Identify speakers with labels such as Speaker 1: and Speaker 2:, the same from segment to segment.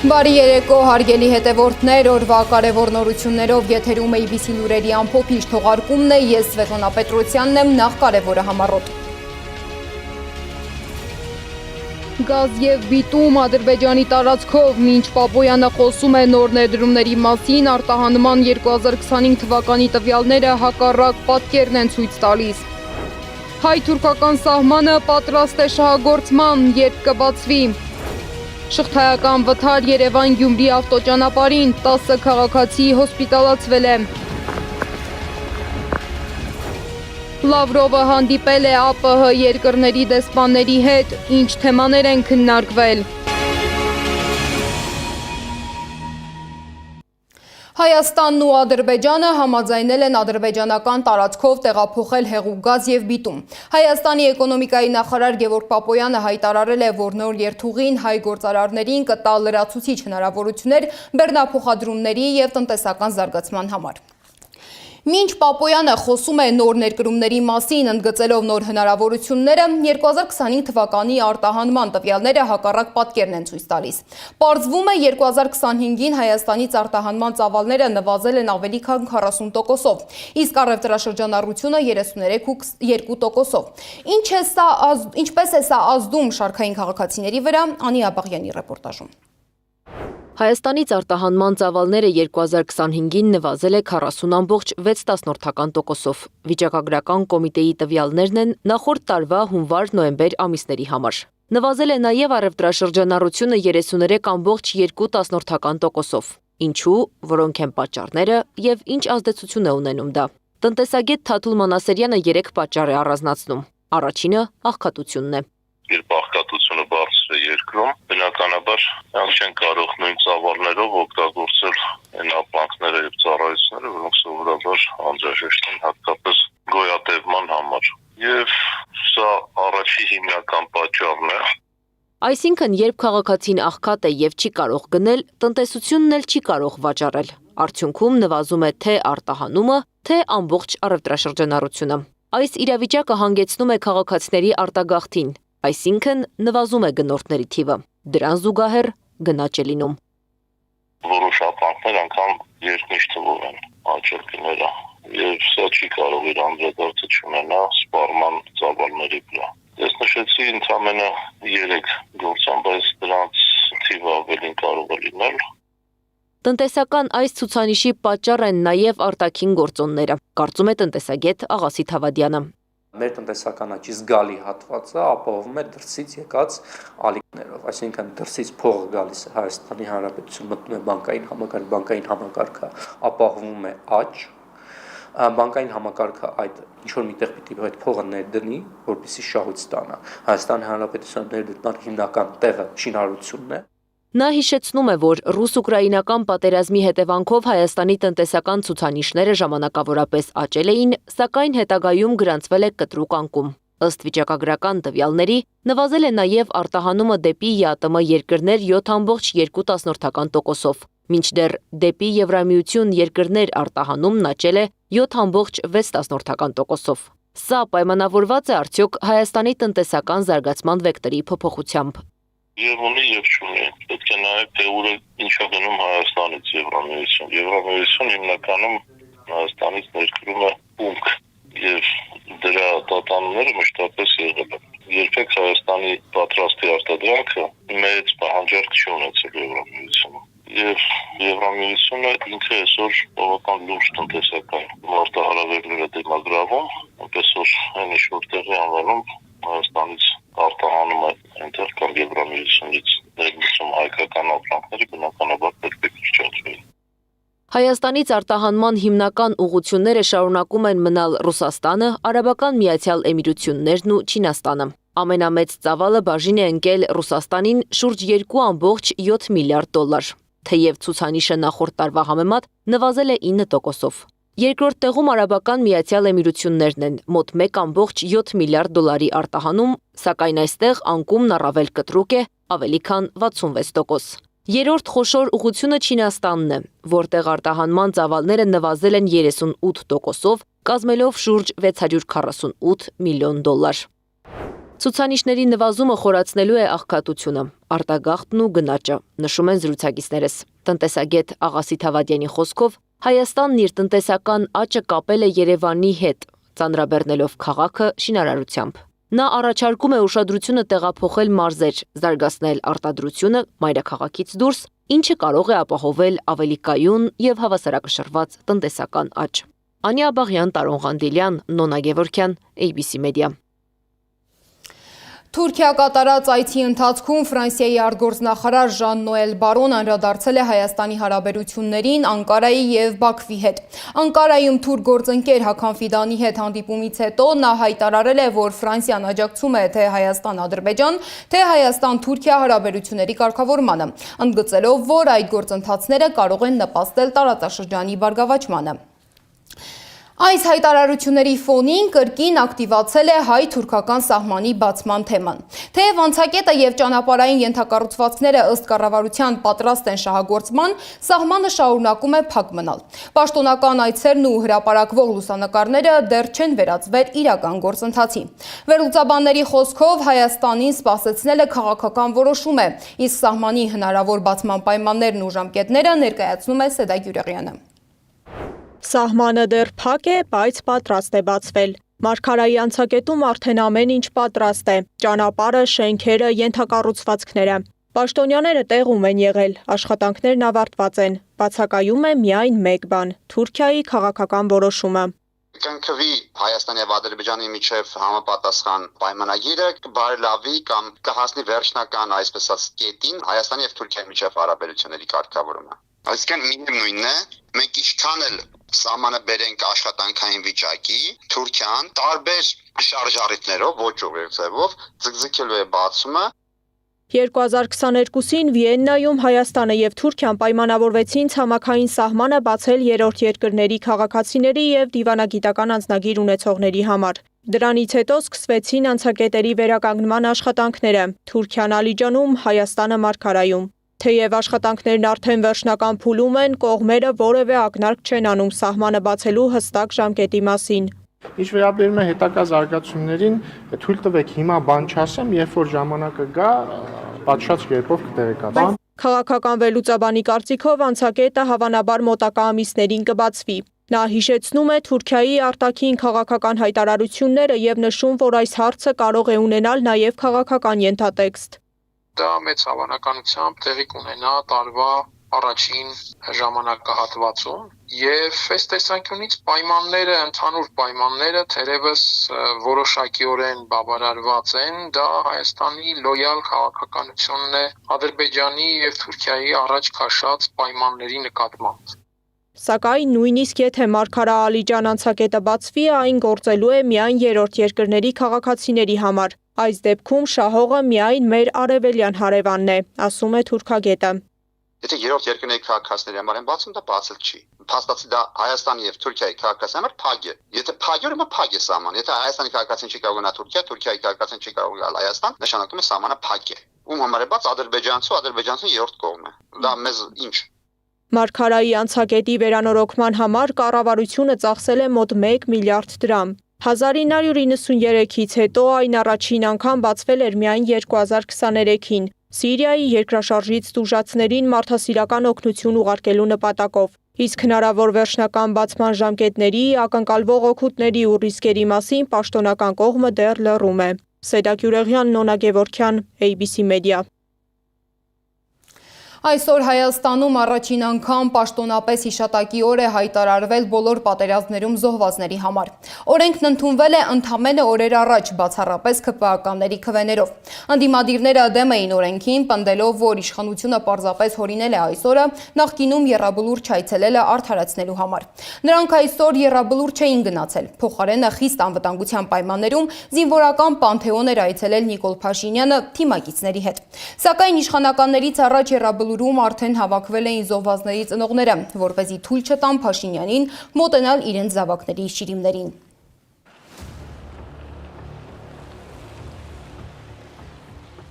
Speaker 1: Բարի երեկո, հարգելի հետևորդներ, օրվա կարևոր նորություններով եթերում է ABC լուրերի ամփոփիչ թողարկումն է, ես Սվետլանա Պետրոսյանն եմ, նախ կարևորը համառոտ։ Գազ և բիտում Ադրբեջանի տարածքով, մինչ Պապոյանը խոսում է նոր ներդրումների մասին, արտահանման 2025 թվականի տվյալները հակառակ պատկերն են ցույց տալիս։ Հայ-թուրքական սահմանը պատրաստ է շահագործման, երբ կբացվի։ Շղթայական վթար Երևան-Գյումրի ավտոճանապարհին 10 քաղաքացի հոսպիտալացվել է։ Լավրովը հանդիպել է ԱՊՀ երկրների դեսպանների հետ, ինչ թեմաներ են քննարկվել։ Հայաստանն ու Ադրբեջանը համաձայնել են ադրբեջանական տարածքով տեղափոխել հեղուկ գազ և բիտում։ Հայաստանի էկոնոմիկայի նախարար Գևորգ Պապոյանը հայտարարել է, որ նոր երթուղին հայ գործարարներին կտա լրացուցիչ հնարավորություններ բեռնափոխադրումների և տնտեսական զարգացման համար։ Մինչ Պապոյանը խոսում է նոր ներկրումների մասին, ընդգծելով նոր հնարավորությունները, 2025 թվականի արտահանման տվյալները հակառակ պատկերն են ցույց տալիս։ Պարզվում է 2025-ին Հայաստանից արտահանման ծավալները նվազել են ավելի քան 40%-ով, իսկ առևտրաշրջանառությունը 33,2%-ով։ Ինչպես է սա ազդում շարքային քաղաքացիների վրա, Անի Աբաղյանի ռեպորտաժում։ Հայաստանից արտահանման ծավալները 2025-ին նվազել է 40,6%-ով։ Վիճակագրական կոմիտեի տվյալներն են նախորդ տարվա հունվար-նոյեմբեր ամիսների համար։ Նվազել է նաև առևտրաշրջանառությունը 33,2%-ով։ Ինչու, որոնք են պատճառները և ինչ ազդեցություն է ունենում դա։ Տնտեսագետ Թաթուլ Մանասերյանը 3 պատճառ է առանձնացնում։ Առաջինը աղքատությունն է։
Speaker 2: Երբ աղքատությունը բարձր է երկրում, բնականաբար նրանք չեն կարող նույն ծավալներով օգտագործել այն ապրանքները և ծառայությունները, որոնք սովորաբար անհրաժեշտ են հատկապես գոյատևման համար։ Եվ սա առաջի հիմնական պատճառն է։
Speaker 1: Այսինքն, երբ քաղաքացին աղքատ է և չի կարող գնել, տնտեսությունն էլ չի կարող վաճառել։ Արդյունքում նվազում է թե արտահանումը, թե ամբողջ առևտրաշրջանառությունը։ Այս իրավիճակը հանգեցնում է քաղաքացիների արտագաղթին, այսինքն նվազում է գնորդների թիվը։ Դրան զուգահեռ գնաճ է լինում։
Speaker 2: Որոշ ապրանքներ անգամ երկնիշ թվով են աճել գները, և սա չի կարող իր անդրադարձը չունենա սպառման ծավալների վրա։ Ես նշեցի ընդամենը 3 գործոն, բայց դրանց թիվը ավելին կարող է լինել։
Speaker 1: Տնտեսական այս ցուցանիշի պատճառ են նաև արտաքին գործոնները, կարծում է տնտեսագետ Աղասիթ Հավադյանը։
Speaker 3: Մեր տնտեսական աճի զգալի հատվածը ապահովում է դրսից եկած ալիքներով, այսինքն դրսից փողը գալիս է Հայաստանի Հանրապետություն, մտնում է բանկային համակարգը ապահովում է աճ, բանկային համակարգը այդ ինչ-որ միտեղ պիտի այդ փողը ներդնի, որպեսզի շահույթ ստանա։ Հայաստանի Հանրապետության ներդրման հիմնական տեղը շինարարությունն է։
Speaker 1: Նա հիշեցնում է, որ ռուս-ուկրաինական պատերազմի հետևանքով Հայաստանի տնտեսական ցուցանիշները ժամանակավորապես աճել էին, սակայն հետագայում գրանցվել է կտրուկ անկում։ Ըստ վիճակագրական տվյալների, նվազել է նաև արտահանումը դեպի ԵԱՏՄ երկրներ 7,2%-ով, մինչդեռ դեպի Եվրամիություն երկրներ արտահանումն աճել է 7,6%-ով։ Սա պայմանավորված է արդյոք Հայաստանի տնտեսական զարգացման վեկտորի փոփոխությամբ։
Speaker 2: Եվ ունի և չունի, պետք է նաև թե ուր ինչ է գնում Հայաստանից Եվրամիություն։ Եվրամիություն հիմնականում Հայաստանից ներկրում է հումք և դրա տատանումները մշտապես եղել են։ Երբեք Հայաստանի պատրաստի արտադրանքը մեծ պահանջարկ չի ունեցել Եվրամիությունը։ Եվ Եվրամիությունը ինքը այսօր բավական լուրջ տնտեսական մարտահրավերներ է դիմագրավում, այնպես որ այն ինչ որտեղ է անվանում Հայաստանից արտահանում է այնտեղ կամ Եվրամիությունից ներմուծում հայկական ապրանքների բնականաբար պետք է կրճատվի։
Speaker 1: Հայաստանից արտահանման հիմնական ուղղությունները շարունակում են մնալ Ռուսաստանը, Արաբական Միացյալ Էմիրություններն ու Չինաստանը։ Ամենամեծ ծավալը բաժին է ընկել Ռուսաստանին շուրջ 2,7 միլիարդ դոլար, թեև ցուցանիշը նախորդ տարվա համեմատ նվազել է 9%-ով։ Երկրորդ տեղում Արաբական Միացյալ Էմիրություններն են, մոտ 1,7 միլիարդ դոլարի արտահանում, սակայն այստեղ անկումն առավել կտրուկ է, ավելի քան 66%։ Երրորդ խոշոր ուղղությունը Չինաստանն է, որտեղ արտահանման ծավալները նվազել են 38%-ով, կազմելով շուրջ 648 միլիոն դոլար։
Speaker 4: Ցուցանիշների նվազումը խորացնելու է աղքատությունը, արտագաղթն ու գնաճը, նշում են զրուցակիցներս։ Տնտեսագետ Աղասիթ Ավադյանի խոսքով Հայաստանն իր տնտեսական աճը կապել է Երևանի հետ, ծանրաբեռնելով քաղաքը շինարարությամբ։ Նա առաջարկում է ուշադրությունը տեղափոխել մարզեր, զարգացնել արտադրությունը մայրաքաղաքից դուրս, ինչը կարող է ապահովել ավելի կայուն եւ հավասարակշռված տնտեսական աճ։ Անիա Աբաղյան, Տարոն Ղանդիլյան, Նոնա Գևորգյան, ABC Media։
Speaker 1: Թուրքիա կատարած այցի ընթացքում Ֆրանսիայի արտգործնախարար Ժան-Նոել Բարոնն անդրադարձել է Հայաստանի հարաբերություններին Անկարայի եւ Բաքվի հետ։ Անկարայում թուրք գործընկեր Հական Ֆիդանի հետ հանդիպումից հետո նա հայտարարել է, որ Ֆրանսիան աջակցում է թե Հայաստան-Ադրբեջան, թե Հայաստան-Թուրքիա հարաբերությունների կարգավորմանը, ընդգծելով, որ այդ գործընթացները կարող են նպաստել տարածաշրջանի բարգավաճմանը։ Այս հայտարարությունների ֆոնին կրկին ակտիվացել է հայ-թուրքական սահմանի բացման թեման։ Թեև անցակետը եւ ճանապարհային ենթակառուցվածքները ըստ կառավարության պատրաստ են շահագործման, սահմանը շարունակում է փակ մնալ։ Պաշտոնական այցերն ու հրապարակվող լուսանկարները դեռ չեն վերածվել իրական գործընթացի։ Վերլուծաբանների խոսքով Հայաստանին սպասեցնելը քաղաքական որոշում է, իսկ սահմանի հնարավոր բացման պայմաններն ու ժամկետները ներկայացնում է Սեդա Գյուրեղյանը։
Speaker 5: Սահմանը դեռ փակ է, բայց պատրաստ է բացվել։ Մարգարայի անցակետում արդեն ամեն ինչ պատրաստ է։ Ճանապարհը, շենքերը, ենթակառուցվածքները։ Պաշտոնյաները տեղում են եղել, աշխատանքներն ավարտված են։ Բացակայում է միայն մեկ բան՝ Թուրքիայի քաղաքական որոշումը։
Speaker 6: Կնքվի Հայաստանի եւ Ադրբեջանի միջև համապատասխան պայմանագիրը կբարելավի կամ կհասնի վերջնական, այսպես ասած, կետին Հայաստանի եւ Թուրքիայի միջև հարաբերությունների կարգավորումը։ Այսինքն միևնույնն է, մենք ինչքան էլ սահմանը բերենք աշխատանքային վիճակի, Թուրքիան տարբեր շարժառիթներով, ոչ ուղերձով ձգձգելու է բացումը։
Speaker 5: 2022-ին Վիեննայում Հայաստանը եւ Թուրքիան պայմանավորվեցին ցամաքային սահմանը բացել երրորդ երկրների քաղաքացիների եւ դիվանագիտական անձնագիր ունեցողների համար։ Դրանից հետո սկսվեցին անցակետերի վերականգնման աշխատանքները՝ Թուրքիան Ալիջանում, Հայաստանը Մարգարայում։ Թեև աշխատանքներն արդեն վերջնական փուլում են, կողմերը որևէ ակնարկ չեն անում սահմանը բացելու հստակ ժամկետի մասին։
Speaker 7: Ինչ վերաբերում է հետագա զարգացումներին, թույլ տվեք հիմա բան չասեմ, երբ որ ժամանակը գա, պատշաճ կերպով կտեղեկացնեմ։
Speaker 5: Քաղաքական վերլուծաբանի կարծիքով անցակետը հավանաբար մոտակա ամիսներին կբացվի։ Նա հիշեցնում է Թուրքիայի արտաքին քաղաքական հայտարարությունները եւ նշում, որ այս հարցը կարող է ունենալ նաեւ քաղաքական ենթատեքստ։
Speaker 8: Դա մեծ հավանականությամբ տեղի կունենա տարվա առաջին ժամանակահատվածում եւ այս տեսանկյունից պայմանները, ընդհանուր պայմանները թերևս որոշակիորեն բավարարված են, դա Հայաստանի լոյալ քաղաքականությունն է Ադրբեջանի եւ Թուրքիայի առաջ քաշած պայմանների նկատմամբ։
Speaker 5: Սակայն նույնիսկ եթե Մարգարա Ալիջան անցակետը բացվի, այն գործելու է միայն երրորդ երկրների քաղաքացիների համար։ Այս դեպքում շահողը միայն մեր արևելյան հարևանն է, ասում է թուրքագետը։
Speaker 6: Եթե երրորդ երկրների քաղաքացիների համար են բացում, դա բացել չի։ Փաստացի դա Հայաստանի եւ Թուրքիայի քաղաքացիների համար փակ է։ Եթե փակ է, ուրեմն փակ է սահմանը։ Եթե Հայաստանի քաղաքացին չի կարող գնալ Թուրքիա, Թուրքիայի քաղաքացին չի կարող գալ Հայաստան, նշանակում է սահմանը փակ է։ Ում համար է բաց ադրբեջանցու երրորդ կողմն է։ Դա մեզ ինչ։
Speaker 5: Մարգարայի անցակետի վերանորոգման համար կառավարությունը ծախսել է մոտ 1 միլիարդ դրամ։ 1993-ից հետո այն առաջին անգամ բացվել էր միայն 2023-ին Սիրիայի երկրաշարժից տուժածներին մարդասիրական օգնություն ուղարկելու նպատակով, իսկ հնարավոր վերջնական բացման ժամկետների, ակնկալվող օգուտների ու ռիսկերի մասին պաշտոնական կողմը դեռ լռում է։ Սեդա Գյուրեղյան, Նոնա Գևորգյան, ABC Media։
Speaker 1: Այսօր Հայաստանում առաջին անգամ պաշտոնապես հիշատակի օր է հայտարարվել բոլոր պատերազմներում զոհվածների համար։ Օրենքն ընդունվել է ընդամենը օրեր առաջ, բացառապես ԿՊԱ-ականների քվեներով։ Ընդդիմադիրները դեմ էին օրենքին, պնդելով, որ իշխանությունը պարզապես հորինել է այս օրը, նախկինում եռաբլուրջ այցելելը արդարացնելու համար։ Նրանք այսօր եռաբլուրջ չէին գնացել, փոխարենը խիստ անվտանգության պայմաններում զինվորական Պանթեոն էր այցելել Նիկոլ Փաշինյանը թիմակիցների հետ։ Սակայն իշխանականներից առաջ եռաբլուրում արդեն հավաքվել էին զոհվածների ծնողները, որպեսզի թույլ չտան Փաշինյանին մոտենալ իրենց զավակների շիրիմներին։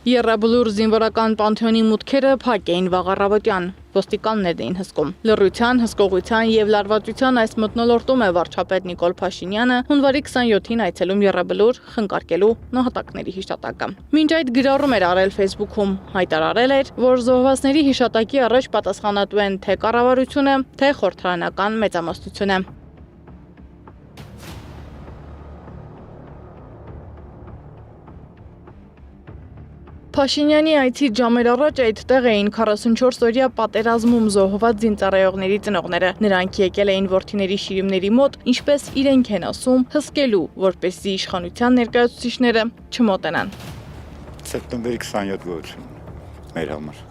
Speaker 9: Եռաբլուր զինվորական պանթեոնի մուտքերը փակ էին վաղ առավոտյան, ոստիկաններն էին հսկում։ Լռության, հսկողության եւ լարվածության այս մթնոլորտում է վարչապետ Նիկոլ Փաշինյանը հունվարի 27-ին այցելում Եռաբլուր խնկարկելու նահատակների հիշատակը։ Մինչ այդ գրառում էր արել Facebook-ում, հայտարարել էր, որ զոհվածների հիշատակի առաջ պատասխանատու են թե կառավարությունը, թե խորհրդարանական մեծամասնությունը։ Փաշինյանի այցից ժամեր առաջ այդտեղ էին 44-օրյա պատերազմում զոհված զինծառայողների ծնողները։ Նրանք եկել էին որդիների շիրիմների մոտ, ինչպես իրենք են ասում, հսկելու, որպեսզի իշխանության ներկայացուցիչները չմոտենան։
Speaker 10: Սեպտեմբերի 27 գոհություն մեր համար։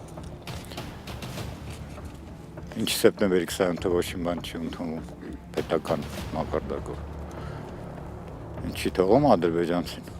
Speaker 10: Ինչ սեպտեմբերի 27-ը ոչ մի բան չի ընդունվում պետական մակարդակով։ Ինչի թողում ադրբեջանցին։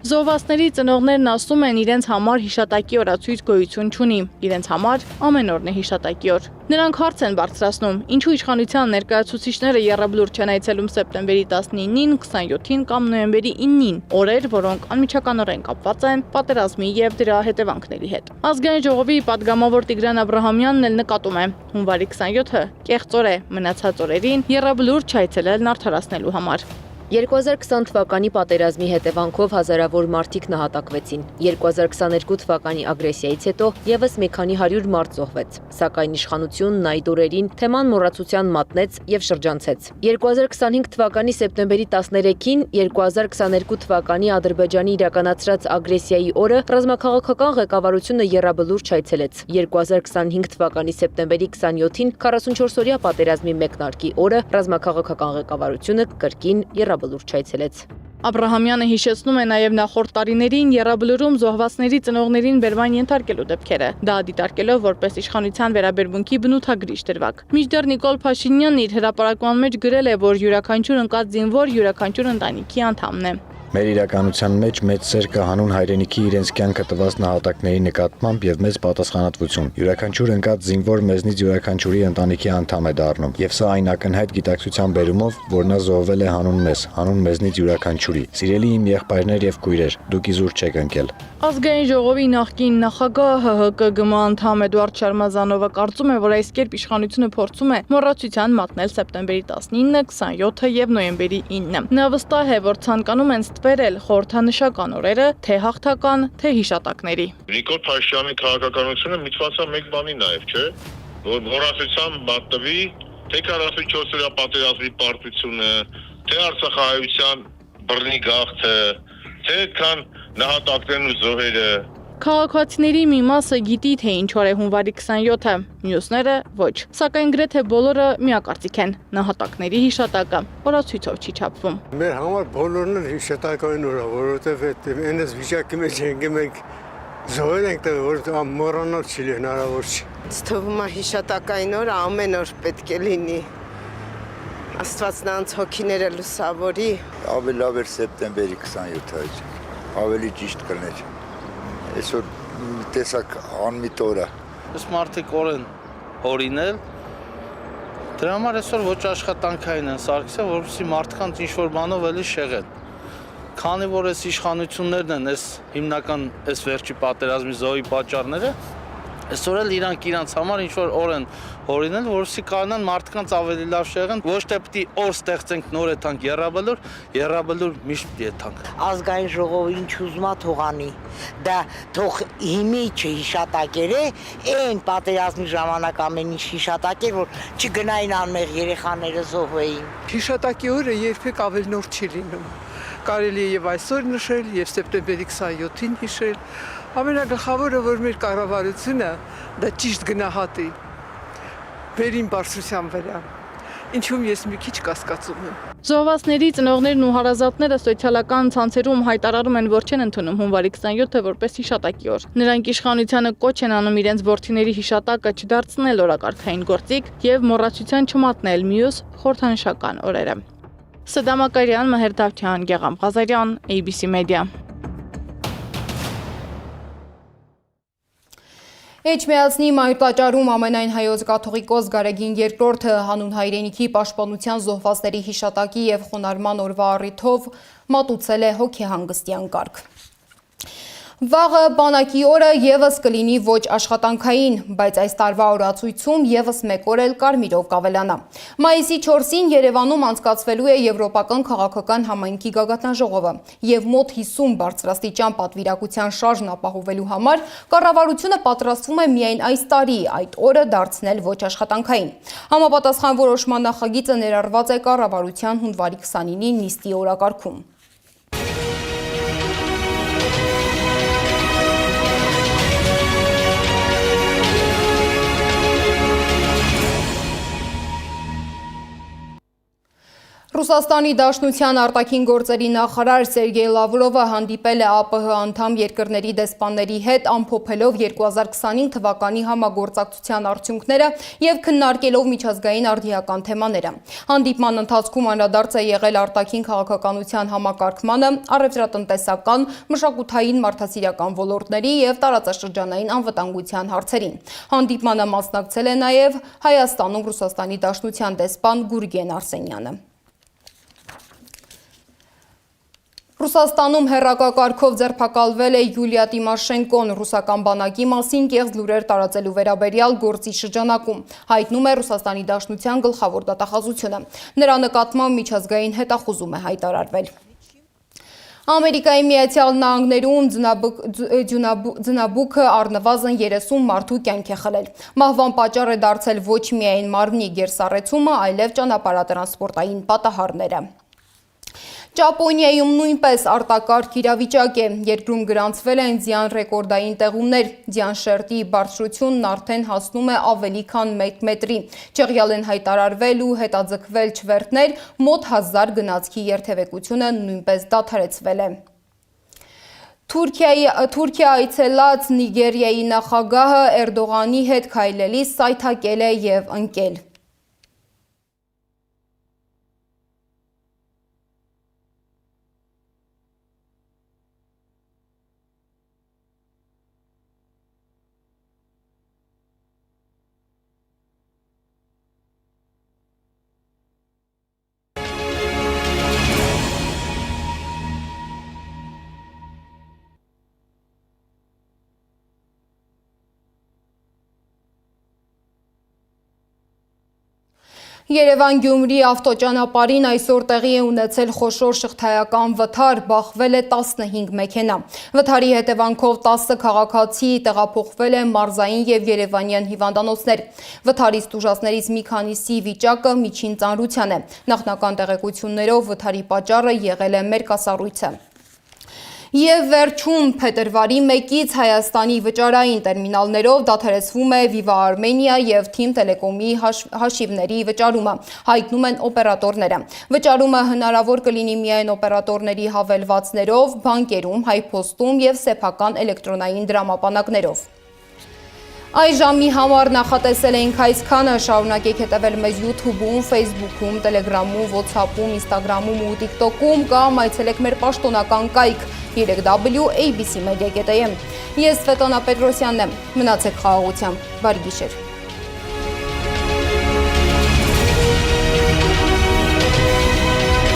Speaker 9: Զոհվածների ծնողներն ասում են իրենց համար հիշատակի օրացույց գոյություն չունի, իրենց համար ամեն օրն է հիշատակի օր։ Նրանք հարց են բարձրացնում, ինչու իշխանության ներկայացուցիչները Եռաբլուր չեն այցելում սեպտեմբերի 19-ին, 27-ին կամ նոյեմբերի 9-ին, օրեր, որոնք անմիջականորեն կապված են պատերազմի եւ դրա հետևանքների հետ։ Ազգային ժողովի падգամավոր Տիգրան Աբրահամյանն էլ նկատում է, հունվարի 27-ը կեղծ օր է, մնացած օրերին Եռաբլուր չայցելելն արդարացնելու համար։
Speaker 4: 2020 թվականի պատերազմի հետևանքով հազարավոր մարդիկ նահատակվեցին։ 2022 թվականի ագրեսիայից հետո եւս մի քանի 100 մարդ զոհվեց։ Սակայն իշխանությունն այդ օրերին թեման մոռացության մատնեց եւ շրջանցեց։ 2025 թվականի սեպտեմբերի 13-ին 2022 թվականի Ադրբեջանի իրականացրած ագրեսիայի օրը ռազմաքաղաքական ղեկավարությունը Եռաբլուր չայցելեց։ 2025 թվականի սեպտեմբերի 27-ին 44-օրյա պատերազմի մեկնարկի օրը ռազմաքաղաքական ղեկավարությունը կրկին Եռաբլուր չայցելեց։
Speaker 9: Աբրահամյանը հիշեցնում է նաև նախորդ տարիներին Եռաբլուրում զոհվածների ծնողներին բերման ենթարկելու դեպքերը, դա դիտարկելով որպես իշխանության վերաբերմունքի բնութագրիչ դրվագ։ Մինչդեռ Նիկոլ Փաշինյանն իր հրապարակման մեջ գրել է, որ յուրաքանչյուր ընկած զինվոր յուրաքանչյուր ընտանիքի անդամն է։
Speaker 11: Մեր իրականության մեջ մեծ սեր կա հանուն հայրենիքի իրենց կյանքը տված նահատակների նկատմամբ եւ մեծ պատասխանատվություն։ Յուրաքանչյուր ընկած զինվոր մեզնից յուրաքանչյուրի ընտանիքի անդամ է դառնում։ Եվ սա այն ակնհայտ գիտակցության բերումով, որ նա զոհվել է հանուն մեզ, հանուն մեզնից յուրաքանչյուրի։ Սիրելի իմ եղբայրներ եւ քույրեր, դուք իզուր չեք ընկել։
Speaker 9: Ազգային ժողովի նախկին նախագահ ՀՀԿ անդամ Էդուարդ Շարմազանովը կարծում է, որ այս կերպ իշխանությունը փորձում է մոռացության մատնել սեպտեմբերի 19-ը, 27-ը եւ նոյեմբերի 9-ը։ Նա վստահ է, որ ցանկանում են ստվերել խորհրդանշական օրերը, թե հաղթական, թե հիշատակների։
Speaker 2: Նիկոլ Փաշինյանի քաղաքականությունը միտված է մեկ բանի նաեւ, չէ՞, որ մոռացության մատնվի թե 44-օրյա պատերազմի պարտությունը, թե Արցախահայության բռնի գաղթը, թե քան նահատակներն ու զոհերը։
Speaker 9: Քաղաքացիների մի մասը գիտի, թե ինչ օր է հունվարի 27-ը, մյուսները ոչ։ Սակայն գրեթե բոլորը միակարծիք են, նահատակների հիշատակը օրացույցով չի չափվում։
Speaker 12: Մեր համար բոլորն էլ հիշատակային օր է, որովհետև այնպես վիճակի մեջ ենք զոհել ենք, որ մոռանալ չի հնարավոր չի։
Speaker 13: Ինձ թվում է հիշատակային օրը ամեն օր պետք է լինի։ Աստված նրանց հոգիները լուսավորի։
Speaker 10: Ավելի լավ էր սեպտեմբերի 27-ը, ավելի ճիշտ կլներ։ Այսօր տեսակ անմիտ օր է։
Speaker 14: Այս մարդիկ օրեն հորինել, դրա համար այսօր ոչ աշխատանքային են սարքսել, որովհետեւ մարդկանց ինչ-որ բանով էլի շեղեն։ Քանի որ այս իշխանություններն են, այս հիմնական այս վերջի պատերազմի զոհի պատճառները, այսօր էլ իրանք համար ինչ-որ օր են հորինել, որովհետեւ կանան մարդկանց ավելի լավ շեղեն, ոչ թե պիտի օր ստեղծենք նոր եթանք Եռաբլուր միշտ պիտի եթանք։
Speaker 15: Ազգային ժողովը ինչ ուզում է թողանի, դա թող հիմի չհիշատակեր է, այն պատերազմի ժամանակ ամեն ինչ հիշատակեր, որ չգնային անմեղ երեխաները զոհվեին։
Speaker 16: Հիշատակի օրը երբեք ավելի նոր չի լինում։ Կարելի է եւ այսօր նշել, եւ սեպտեմբերի 27-ին հիշել։ Ամենագլխավորը, որ մեր կառավարությունը դա ճիշտ գնահատի վերին բարձրության վրա, ինչում ես մի քիչ կասկածում եմ։
Speaker 9: Զոհվածների ծնողներն ու հարազատները սոցիալական ցանցերում հայտարարում են, որ չեն ընդունում հունվարի 27-ը որպես հիշատակի օր։ Նրանք իշխանությանը կոչ են անում իրենց որդիների հիշատակը չդարձնել օրակարգային գործիք եւ մոռացության չմատնել մյուս խորհրդանշական օրերը։ Սդամ Ակարյան, Մհեր Դավթյան, Գեգամ Ղազարյան, ABC Media։
Speaker 1: Էջմիածնի մայրտաճարում ամենայն հայոց կաթողիկոս Գարեգին II հանուն հայրենիքի պաշտպանության զոհվածների հիշատակի եւ խոնարհման օրվա առիթով մատուցել է հոգեհանգստյան կարգ։ Վաղը բանակի օրը եւս կլինի ոչ աշխատանքային, բայց այս տարվա օրացույցում եւս մեկ օր էլ կարմիրով կավելանա։ Մայիսի 4-ին Երևանում անցկացվելու է Եվրոպական քաղաքական համայնքի գագաթնաժողովը եւ մոտ 50 բարձրաստիճան պատվիրակության շարժն ապահովելու համար կառավարությունը պատրաստվում է միայն այս տարի այդ օրը դարձնել ոչ աշխատանքային։ Համապատասխան որոշման նախագիծը ներառված է կառավարության հունվարի 29-ի նիստի օրակարգում։ Ռուսաստանի Դաշնության արտաքին գործերի նախարար Սերգեյ Լավրովը հանդիպել է ԱՊՀ անդամ երկրների դեսպանների հետ ամփոփելով 2025 թվականի համագործակցության արդյունքները եւ քննարկելով միջազգային արդիական թեմաները։ Հանդիպման ընթացքում անդրադարձ է եղել արտաքին քաղաքականության համակարգմանը, առևտրատնտեսական, մշակութային, մարդասիրական ոլորտների եւ տարածաշրջանային անվտանգության հարցերին։ Հանդիպմանը մասնակցել է նաեւ Հայաստանում Ռուսաստանի Դաշնության դեսպան Գուրգեն Արսենյանը։ Ռուսաստանում հեռակակարգով ձերբակալվել է Յուլիա Տիմաշենկոն ռուսական բանակի մասին կեղծ լուրեր տարածելու վերաբերյալ գործի շրջանակում, հայտնում է Ռուսաստանի Դաշնության գլխավոր դատախազությունը։ Նրա նկատմամբ միջազգային հետախուզում է հայտարարվել։ Ամերիկայի Միացյալ Նահանգներում ձնաբուքը առնվազն 30 մարդու կյանք է խլել։ Մահվան պատճառ է դարձել ոչ միայն մարմնի գերսառեցումը, այլև ճանապարհատրանսպորտային պատահարները։ Ճապոնիայում նույնպես արտակարգ իրավիճակ է, երկրում գրանցվել են ձյան ռեկորդային տեղումներ, ձյան շերտի բարձրությունն արդեն հասնում է ավելի քան 1 մետրի, ջղյալ են հայտարարվել ու հետաձգվել չվերթներ, մոտ 1000 գնացքի երթևեկությունը նույնպես դադարեցվել է։ Թուրքիա այցելած Նիգերիայի նախագահը Էրդողանի հետ քայլելիս սայթակել է եւ ընկել։ Երևան-Գյումրի ավտոճանապարհին այսօր տեղի է ունեցել խոշոր շղթայական վթար, բախվել է 15 մեքենա։ Վթարի հետևանքով 10 քաղաքացի տեղափոխվել են մարզային եւ երևանյան հիվանդանոցներ։ Վթարից տուժածներից մի քանիսի վիճակը միջին ծանրության է։ Նախնական տեղեկություններով վթարի պատճառը եղել է մերկասառույցը։ Եվ վերջում փետրվարի 1-ից Հայաստանի վճարային տերմինալներով դադարեցվում է Viva Armenia եւ Team Telecom-ի հաշիվների վճարումը, հայտնում են օպերատորները։ Վճարումը հնարավոր կլինի միայն օպերատորների հավելվածներով, բանկերում, հայփոստում եւ սեփական էլեկտրոնային դրամապանակներով։ Այս ժամի համար նախատեսել էինք այսքանը, շարունակեք հետևել մեզ YouTube-ում, Facebook-ում, Telegram-ում, WhatsApp-ում, Instagram-ում ու TikTok-ում կամ այցելեք մեր պաշտոնական կայք www.abcmedia.am։ Ես Սվետլանա Պետրոսյանն եմ, մնացեք խաղաղությամբ, բարի գիշեր։